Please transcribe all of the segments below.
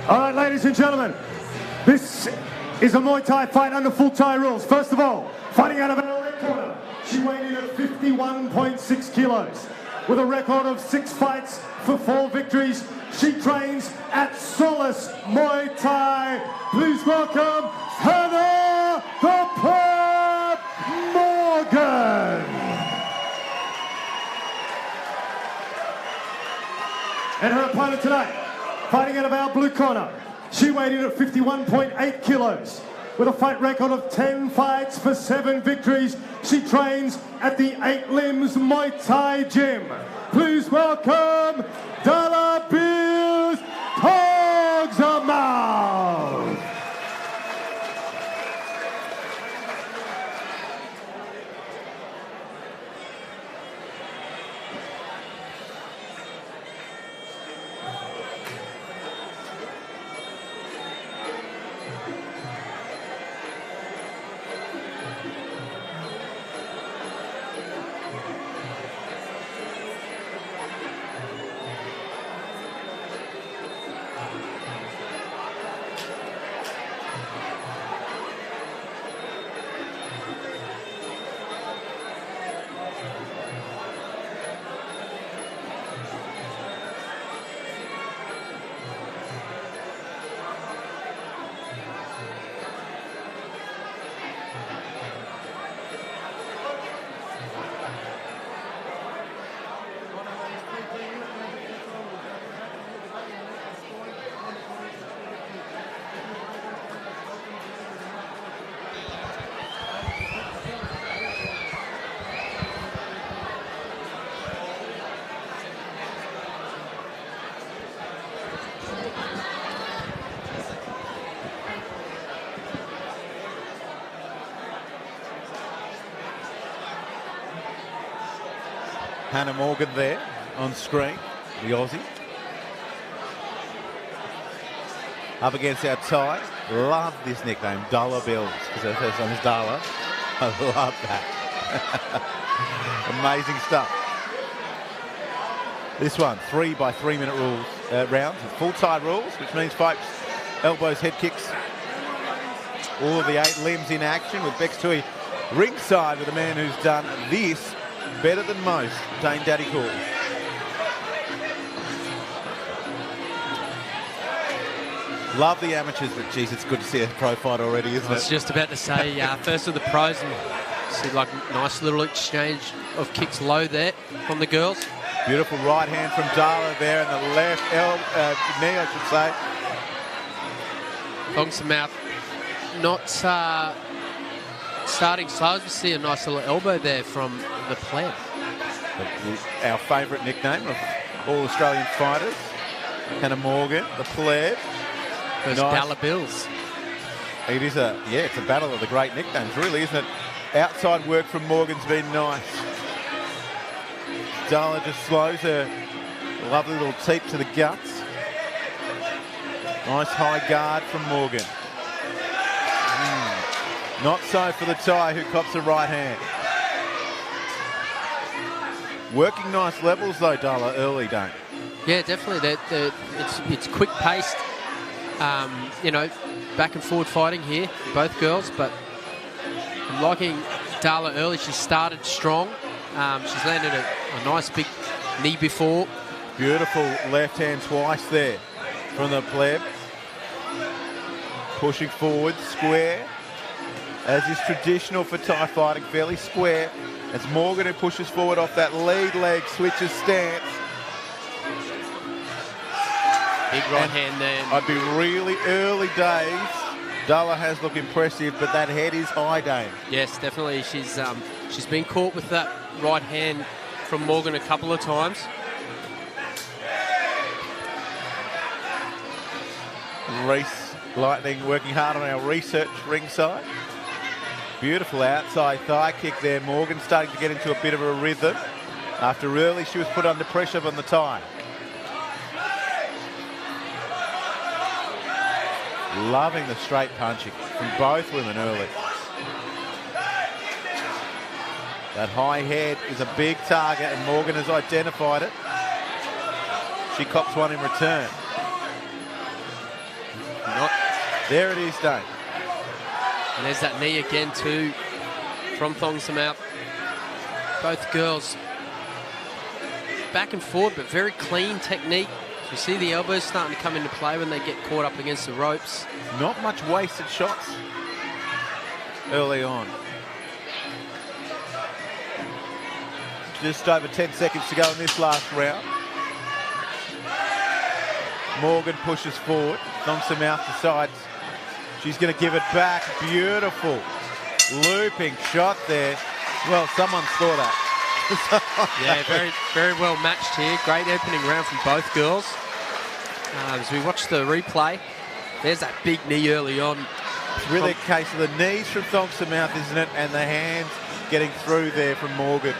All right, ladies and gentlemen, this is a Muay Thai fight under full Thai rules. First of all, fighting out of our red corner, she weighed in at 51.6 kilos. With a record of 6 fights for 4 victories, she trains at Solace Muay Thai. Please welcome Hannah the Pleb Morgan. And her opponent tonight, fighting out of our blue corner, she weighed in at 51.8 kilos. With a fight record of 10 fights for 7 victories, she trains at the 8 Limbs Muay Thai Gym. Please welcome Dala Thongsamouth. Hannah Morgan there on screen, the Aussie. Up against our Thai. Love this nickname, Dala Bills, because her first name is Dala. I love that. Amazing stuff. This one, 3 by 3 minute rules, rounds, full Thai rules, which means fights, elbows, head kicks. All of the 8 limbs in action with Bex Tui ringside with a man who's done this better than most, Dane Daddy Cool. Love the amateurs, but geez, it's good to see a pro fight already, isn't it? I was just about to say, first of the pros, and see like nice little exchange of kicks low there from the girls. Beautiful right hand from Dala there, and the left knee, I should say. Thongsamouth not starting slow. We see a nice little elbow there from the pleb. Our favourite nickname of all Australian fighters. Hannah Morgan, the pleb. Those nice. Dala Bills. It is it's a battle of the great nicknames, really, isn't it? Outside work from Morgan's been nice. Dala just slows her lovely little teep to the guts. Nice high guard from Morgan. Not so for the Thai, who cops a right hand. Working nice levels though, Dala, early, don't? Yeah, definitely. It's quick paced. You know, back and forward fighting here, both girls. But I'm liking Dala early. She started strong. She's landed a nice big knee before. Beautiful left hand twice there from the pleb. Pushing forward, square. As is traditional for Thai fighting, fairly square. It's Morgan who pushes forward off that lead leg, switches stance. Big right hand there. I'd be really early days. Dala has looked impressive, but that head is high, Dane. Yes, definitely. She's been caught with that right hand from Morgan a couple of times. Reese Lightning working hard on our research ringside. Beautiful outside thigh kick there. Morgan starting to get into a bit of a rhythm after really she was put under pressure on the Thai. Loving the straight punching from both women early. That high head is a big target and Morgan has identified it. She cops one in return. There it is, Dane. And there's that knee again too from Thongsamouth. Both girls back and forward, but very clean technique. So you see the elbows starting to come into play when they get caught up against the ropes. Not much wasted shots early on. Just over 10 seconds to go in this last round. Morgan pushes forward. Thongsamouth decides she's going to give it back. Beautiful looping shot there. Well, someone scored that. Yeah, very, very well matched here. Great opening round from both girls. As we watch the replay, there's that big knee early on. It's really a case of the knees from Thongsamouth, isn't it? And the hands getting through there from Morgan.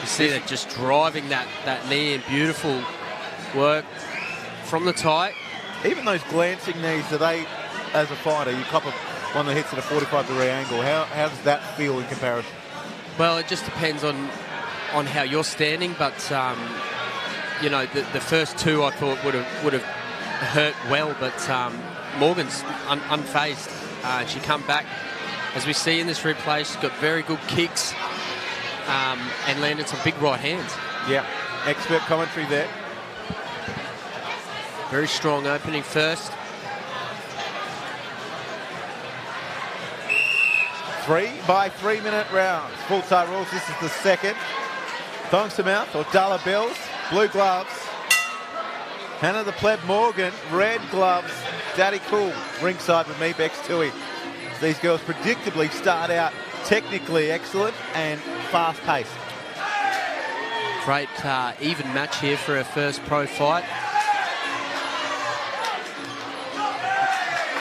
You see that just driving that knee in. Beautiful work from the tie. Even those glancing knees, are they, as a fighter, you cop one that hits at a 45-degree angle. How does that feel in comparison? Well, it just depends on how you're standing, but you know, the first two I thought would have hurt well, but Morgan's unfazed. She come back, as we see in this replay. She's got very good kicks and landed some big right hands. Yeah, expert commentary there. Very strong opening first. 3 by 3 minute rounds. Full tie rules. This is the second. Thongsamouth or Dala Bells, blue gloves. Hannah the Pleb Morgan, red gloves. Daddy Cool, ringside with me, Bex Tui. These girls predictably start out technically excellent and fast paced. Great even match here for her first pro fight.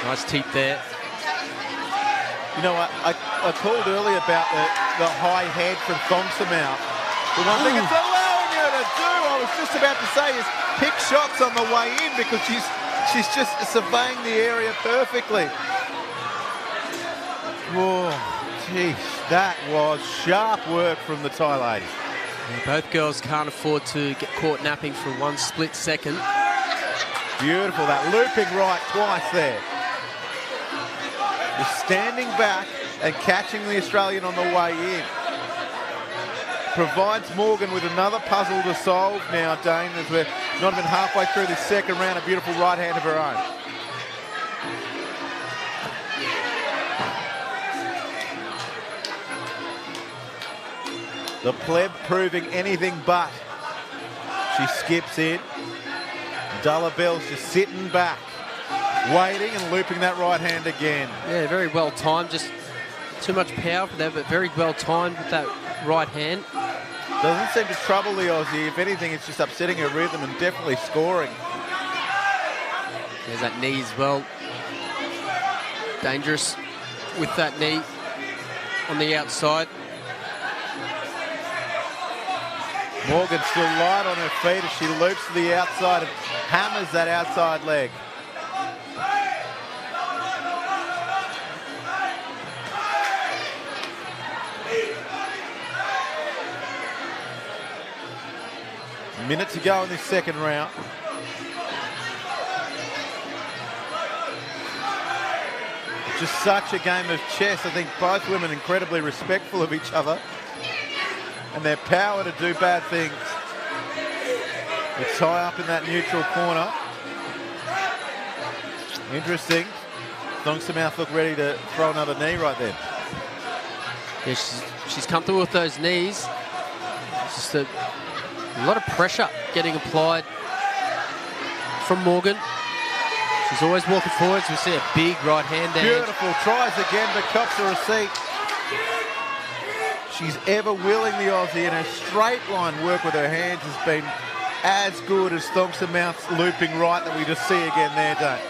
Nice teep there. You know, I called earlier about the high head from Thongsamouth. The one thing it's allowing her to do, I was just about to say, is pick shots on the way in, because she's just surveying the area perfectly. Whoa, geez, that was sharp work from the Thai ladies. Yeah, both girls can't afford to get caught napping for one split second. Beautiful, that looping right twice there. Just standing back and catching the Australian on the way in. Provides Morgan with another puzzle to solve now, Dane, as we're not even halfway through this second round. A beautiful right hand of her own. The Pleb proving anything but. She skips in. Dala Bell's just sitting back, waiting and looping that right hand again. Yeah, very well timed. Just too much power for that, but very well timed with that right hand. Doesn't seem to trouble the Aussie. If anything, it's just upsetting her rhythm and definitely scoring. There's that knee as well. Dangerous with that knee on the outside. Morgan still light on her feet as she loops to the outside and hammers that outside leg. Minute to go in this second round. Just such a game of chess. I think both women incredibly respectful of each other and their power to do bad things. They tie up in that neutral corner. Interesting. Thongsamouth look ready to throw another knee right there. Yeah, she's comfortable with those knees. It's just a lot of pressure getting applied from Morgan. She's always walking forwards. We see a big right hand there. Beautiful. Tries again, but cops a receipt. She's ever willing, the Aussie, and her straight line work with her hands has been as good as Thongsamouth's looping right that we just see again there, Dane.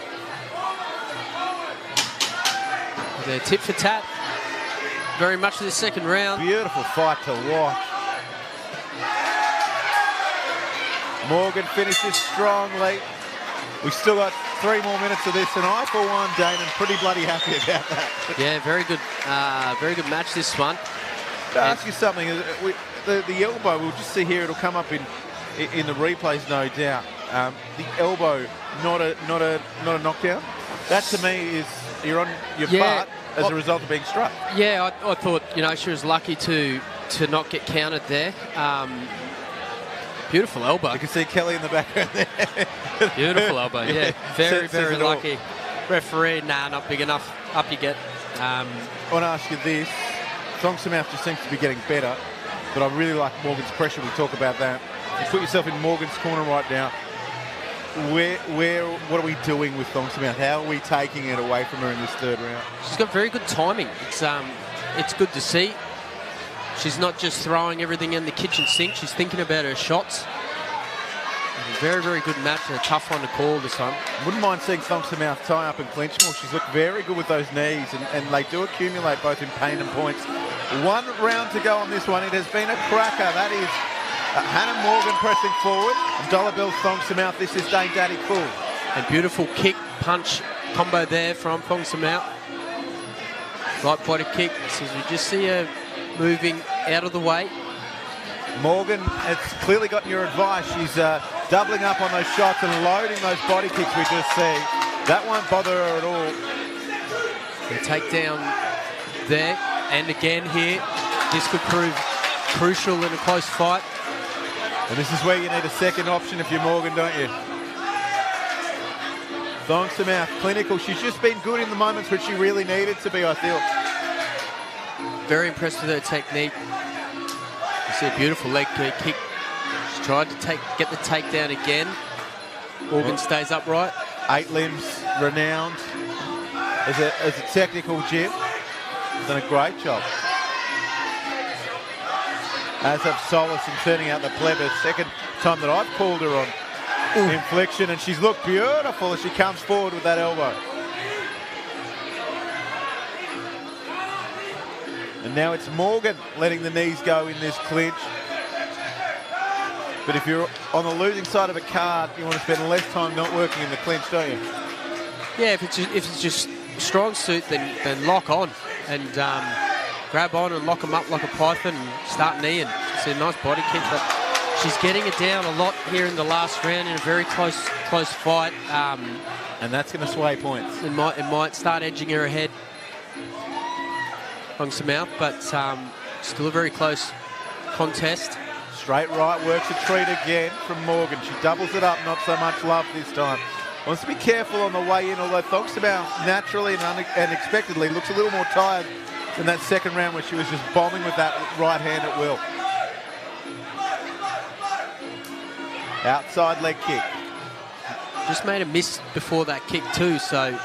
They're tit for tat very much in the second round. Beautiful fight to watch. Morgan finishes strongly. We've still got 3 more minutes of this, and I, for one, Dane, am pretty bloody happy about that. Yeah, very good match, this one. To ask you something, the elbow, we'll just see here, it'll come up in the replays, no doubt. The elbow, not a knockdown. That to me is you're on your butt as a result of being struck. Yeah, I thought, you know, she was lucky to not get counted there. Beautiful elbow. You can see Kelly in the background there. Beautiful elbow, yeah. Very, Says very it all. lucky. Referee, not big enough. Up you get. I want to ask you this. Thongsamouth just seems to be getting better, but I really like Morgan's pressure. We talk about that. You put yourself in Morgan's corner right now. What are we doing with Thongsamouth? How are we taking it away from her in this third round? She's got very good timing. It's good to see. She's not just throwing everything in the kitchen sink. She's thinking about her shots. A very, very good match and a tough one to call this time. Wouldn't mind seeing Thongsamouth tie up and clinch more. She's looked very good with those knees, and they do accumulate both in pain and points. 1 round to go on this one. It has been a cracker. That is Hannah Morgan pressing forward. And Dala Bell's Thongsamouth. This is Dane Daddy Cool. A beautiful kick, punch combo there from Thongsamouth. Right body kick. So we just see her moving out of the way. Morgan has clearly gotten your advice. She's doubling up on those shots and loading those body kicks we just see. That won't bother her at all. The takedown there. And again here, this could prove crucial in a close fight. And this is where you need a second option if you're Morgan, don't you? Thongsamouth, clinical. She's just been good in the moments which she really needed to be, I feel. Very impressed with her technique. You see a beautiful leg kick. She tried to get the takedown again. Morgan stays upright. 8 limbs, renowned as a technical gym. Done a great job. As have Solace in turning out the plebber. Second time that I've called her on Infliction, and she's looked beautiful as she comes forward with that elbow. And now it's Morgan letting the knees go in this clinch. But if you're on the losing side of a card, you want to spend less time not working in the clinch, don't you? Yeah, if it's just strong suit, then lock on and grab on and lock them up like a python and start kneeing. It's a nice body kick, but she's getting it down a lot here in the last round in a very close fight. And that's going to sway points. It might start edging her ahead on Thongsamouth, but still a very close contest. Straight right, works a treat again from Morgan. She doubles it up, not so much love this time. Wants to be careful on the way in, although Thongsamouth naturally and unexpectedly looks a little more tired than that second round where she was just bombing with that right hand at will. Outside leg kick. Just made a miss before that kick too, so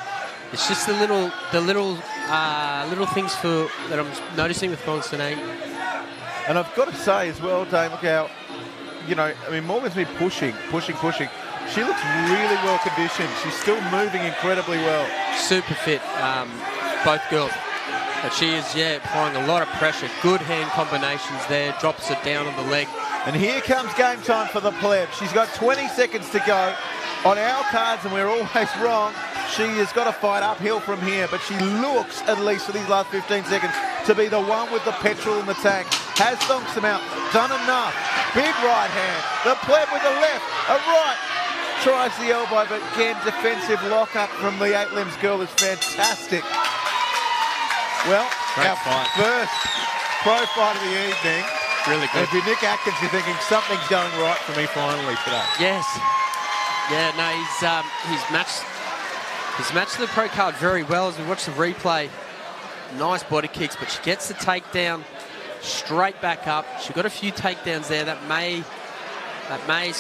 it's just the little things that I'm noticing with Thongsamouth. And I've got to say as well, Dave, look how, Morgan's been pushing. She looks really well conditioned. She's still moving incredibly well. Super fit, both girls. But she is, applying a lot of pressure. Good hand combinations there, drops it down on the leg. And here comes game time for the pleb. She's got 20 seconds to go. On our cards, and we're always wrong, she has got to fight uphill from here, but she looks, at least for these last 15 seconds, to be the one with the petrol in the tank. Has Thongsamouth done enough? Big right hand. The pleb with the left. A right. Tries the elbow, but again, defensive lockup from the 8 limbs girl is fantastic. Well, our first pro fight of the evening. Really good. And if you're Nick Atkins, you're thinking something's going right for me finally today. Yes. Yeah, no, he's matched the pro card very well as we watch the replay. Nice body kicks, but she gets the takedown straight back up. She got a few takedowns there that may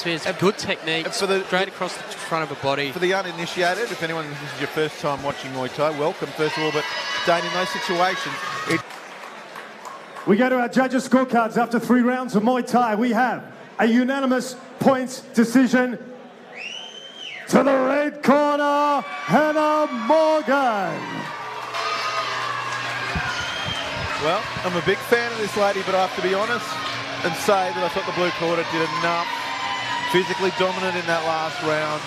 it's good technique straight across the front of her body. For the uninitiated, if anyone, this is your first time watching Muay Thai, welcome first of all, but Dane, in those situations, We go to our judges' scorecards after 3 rounds of Muay Thai. We have a unanimous points decision to the red corner, Hannah Morgan. Well, I'm a big fan of this lady, but I have to be honest and say that I thought the blue corner did enough. Physically dominant in that last round.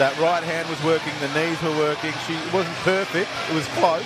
That right hand was working, the knees were working. She wasn't perfect, it was close.